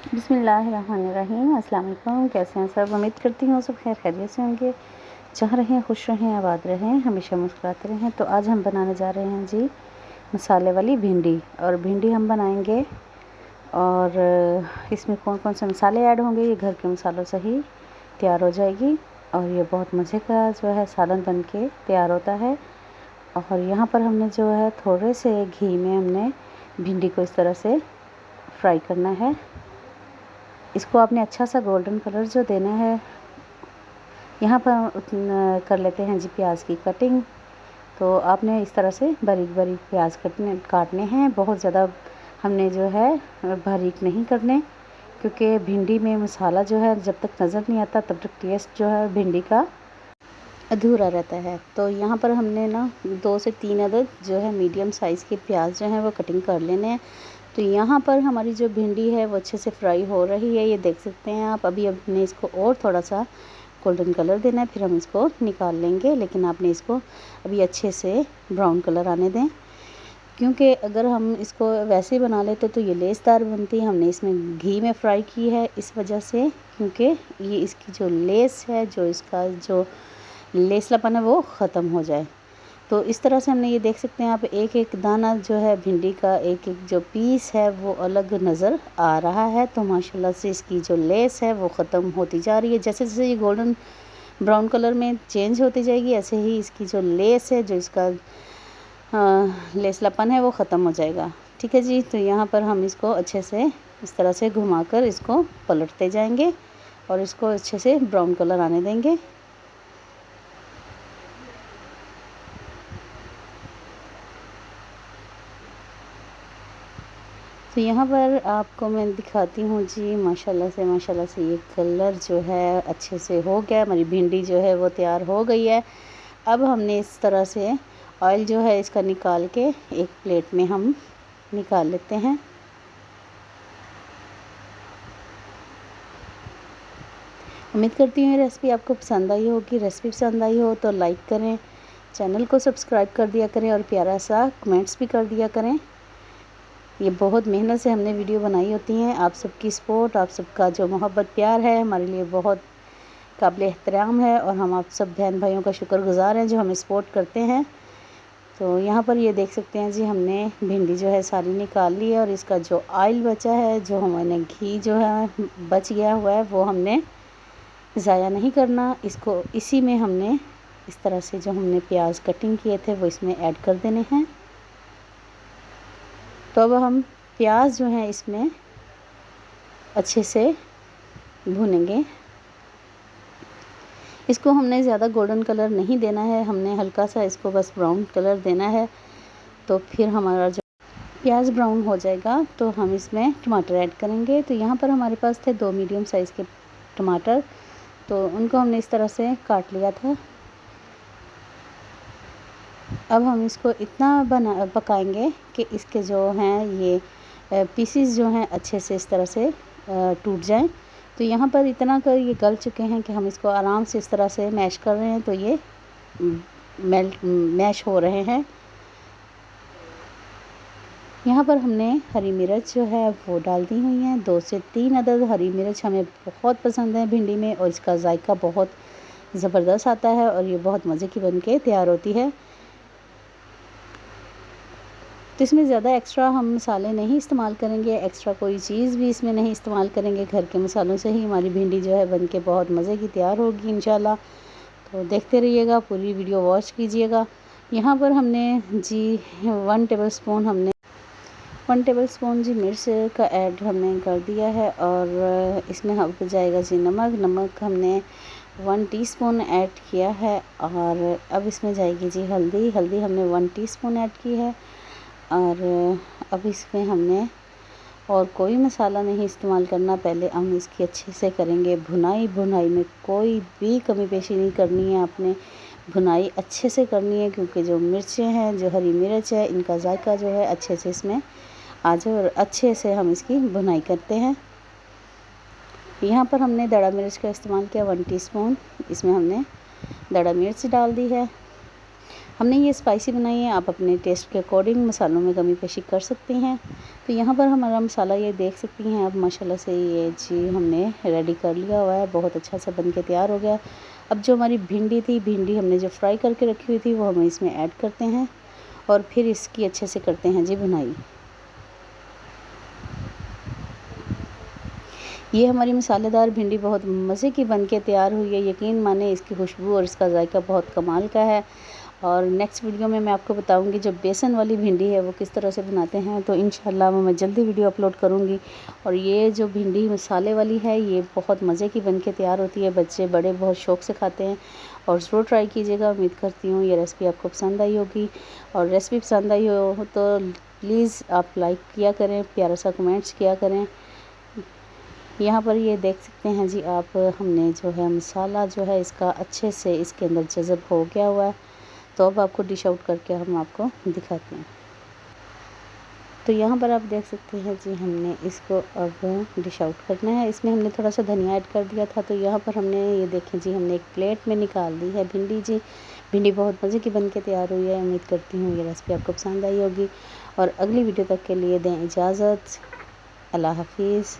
बिस्मिल्लाहिर्रहमानिर्रहीम। अस्सलाम वालेकुम। कैसे हैं सब? उम्मीद करती हूँ सब खैर खैरियत से होंगे। जहाँ रहें खुश रहें, आबाद रहें, हमेशा मुस्कुराते रहें। तो आज हम बनाने जा रहे हैं जी मसाले वाली भिंडी। और भिंडी हम बनाएंगे और इसमें कौन कौन से मसाले ऐड होंगे, ये घर के मसालों से ही तैयार हो जाएगी। और ये बहुत मज़े का जो है सालन बन के तैयार होता है। और यहाँ पर हमने जो है थोड़े से घी में हमने भिंडी को इस तरह से फ्राई करना है। इसको आपने अच्छा सा गोल्डन कलर जो देना है। यहाँ पर कर लेते हैं जी प्याज की कटिंग। तो आपने इस तरह से बारीक बारीक प्याज काटने हैं। बहुत ज़्यादा हमने जो है बारीक नहीं करने, क्योंकि भिंडी में मसाला जो है जब तक नज़र नहीं आता तब तक टेस्ट जो है भिंडी का अधूरा रहता है। तो यहाँ पर हमने ना 2 से 3 अदद जो है मीडियम साइज़ के प्याज जो हैं वो कटिंग कर लेने हैं। तो यहाँ पर हमारी जो भिंडी है वो अच्छे से फ्राई हो रही है, ये देख सकते हैं आप। अभी हमने इसको और थोड़ा सा गोल्डन कलर देना है, फिर हम इसको निकाल लेंगे। लेकिन आपने इसको अभी अच्छे से ब्राउन कलर आने दें, क्योंकि अगर हम इसको वैसे ही बना लेते तो ये लेसदार बनती। हमने इसमें घी में फ्राई की है इस वजह से, क्योंकि ये इसकी जो लेस है, जो इसका जो लेसलापन है वो ख़त्म हो जाए। तो इस तरह से हमने ये देख सकते हैं आप, एक एक दाना जो है भिंडी का, एक एक जो पीस है वो अलग नज़र आ रहा है। तो माशाल्लाह से इसकी जो लेस है वो ख़त्म होती जा रही है। जैसे जैसे ये गोल्डन ब्राउन कलर में चेंज होती जाएगी, ऐसे ही इसकी जो लेस है, जो इसका लेसलापन है वो ख़त्म हो जाएगा। ठीक है जी। तो यहाँ पर हम इसको अच्छे से इस तरह से घुमाकर इसको पलटते जाएंगे और इसको अच्छे से ब्राउन कलर आने देंगे। तो यहाँ पर आपको मैं दिखाती हूँ जी, माशाल्लाह से ये कलर जो है अच्छे से हो गया। हमारी भिंडी जो है वो तैयार हो गई है। अब हमने इस तरह से ऑयल जो है इसका निकाल के एक प्लेट में हम निकाल लेते हैं। उम्मीद करती हूँ ये रेसिपी आपको पसंद आई होगी। रेसिपी पसंद आई हो तो लाइक करें, चैनल को सब्सक्राइब कर दिया करें और प्यारा सा कमेंट्स भी कर दिया करें। ये बहुत मेहनत से हमने वीडियो बनाई होती हैं। आप सबकी सपोर्ट, आप सबका जो मोहब्बत प्यार है हमारे लिए बहुत काबिल एहतराम है। और हम आप सब बहन भाइयों का शुक्रगुज़ार हैं जो हमें सपोर्ट करते हैं। तो यहाँ पर ये देख सकते हैं जी, हमने भिंडी जो है सारी निकाल ली है। और इसका जो ऑयल बचा है, जो हमारे घी जो है बच गया हुआ है, वो हमने ज़ाया नहीं करना। इसको इसी में हमने इस तरह से जो हमने प्याज कटिंग किए थे वो इसमें ऐड कर देने हैं। तो अब हम प्याज जो है इसमें अच्छे से भूनेंगे। इसको हमने ज़्यादा गोल्डन कलर नहीं देना है, हमने हल्का सा इसको बस ब्राउन कलर देना है। तो फिर हमारा जो प्याज ब्राउन हो जाएगा तो हम इसमें टमाटर ऐड करेंगे। तो यहाँ पर हमारे पास थे 2 मीडियम साइज़ के टमाटर, तो उनको हमने इस तरह से काट लिया था। अब हम इसको इतना पकाएंगे कि इसके जो हैं ये पीसीस जो हैं अच्छे से इस तरह से टूट जाएं। तो यहाँ पर इतना कर ये गल चुके हैं कि हम इसको आराम से इस तरह से मैश कर रहे हैं, तो ये मैश हो रहे हैं। यहाँ पर हमने हरी मिर्च जो है वो डाल दी हुई हैं। 2 से 3 अदद हरी मिर्च हमें बहुत पसंद है भिंडी में, और इसका जायका बहुत ज़बरदस्त आता है और ये बहुत मज़े की बन के तैयार होती है। तो इसमें ज़्यादा एक्स्ट्रा हम मसाले नहीं इस्तेमाल करेंगे, एक्स्ट्रा कोई चीज़ भी इसमें नहीं इस्तेमाल करेंगे। घर के मसालों से ही हमारी भिंडी जो है बन के बहुत मज़े की तैयार होगी इंशाल्लाह। तो देखते रहिएगा, पूरी वीडियो वॉच कीजिएगा। यहाँ पर हमने जी 1 टेबलस्पून जी मिर्च का ऐड हमने कर दिया है। और इसमें अब जाएगा जी नमक हमने 1 टीस्पून ऐड किया है। और अब इसमें जाएगी जी हल्दी हमने 1 टीस्पून ऐड की है। और अब इसमें हमने और कोई मसाला नहीं इस्तेमाल करना। पहले हम इसकी अच्छे से करेंगे भुनाई में कोई भी कमी पेशी नहीं करनी है। आपने भुनाई अच्छे से करनी है, क्योंकि जो मिर्चें हैं, जो हरी मिर्च है, इनका जायका जो है अच्छे से इसमें आ जाए। और अच्छे से हम इसकी भुनाई करते हैं। यहाँ पर हमने दड़ा मिर्च का इस्तेमाल किया 1 टीस्पून। इसमें हमने दड़ा मिर्च डाल दी है। हमने ये स्पाइसी बनाई है, आप अपने टेस्ट के अकॉर्डिंग मसालों में कमी पेशी कर सकती हैं। तो यहाँ पर हमारा मसाला ये देख सकती हैं आप माशाल्लाह से ये जी हमने रेडी कर लिया हुआ है, बहुत अच्छा सा बन के तैयार हो गया। अब जो हमारी भिंडी थी, भिंडी हमने जो फ्राई करके रखी हुई थी वो हम इसमें ऐड करते हैं और फिर इसकी अच्छे से करते हैं जी भुनाई। ये हमारी मसालेदार भिंडी बहुत मज़े की बन के तैयार हुई है। यकीन माने इसकी खुशबू और इसका जायका बहुत कमाल का है। और नेक्स्ट वीडियो में मैं आपको बताऊंगी जो बेसन वाली भिंडी है वो किस तरह से बनाते हैं, तो इंशाल्लाह मैं जल्दी वीडियो अपलोड करूंगी। और ये जो भिंडी मसाले वाली है ये बहुत मज़े की बन के तैयार होती है, बच्चे बड़े बहुत शौक़ से खाते हैं और ज़रूर ट्राई कीजिएगा। उम्मीद करती हूँ ये रेसिपी आपको पसंद आई होगी, और रेसिपी पसंद आई हो तो प्लीज़ आप लाइक किया करें, प्यारा सा कमेंट्स किया करें। यहाँ पर ये देख सकते हैं जी आप, हमने जो है मसाला जो है इसका अच्छे से इसके अंदर जज़ब हो गया हुआ है। तो अब आपको डिश आउट करके हम आपको दिखाते हैं। तो यहाँ पर आप देख सकते हैं जी हमने इसको अब डिश आउट करना है। इसमें हमने थोड़ा सा धनिया ऐड कर दिया था, तो यहाँ पर हमने ये देखें जी हमने एक प्लेट में निकाल दी है भिंडी जी। भिंडी बहुत मज़े की बन के तैयार हुई है। उम्मीद करती हूँ ये रेसिपी आपको पसंद आई होगी, और अगली वीडियो तक के लिए दें इजाज़त। अल्लाह हाफिज़।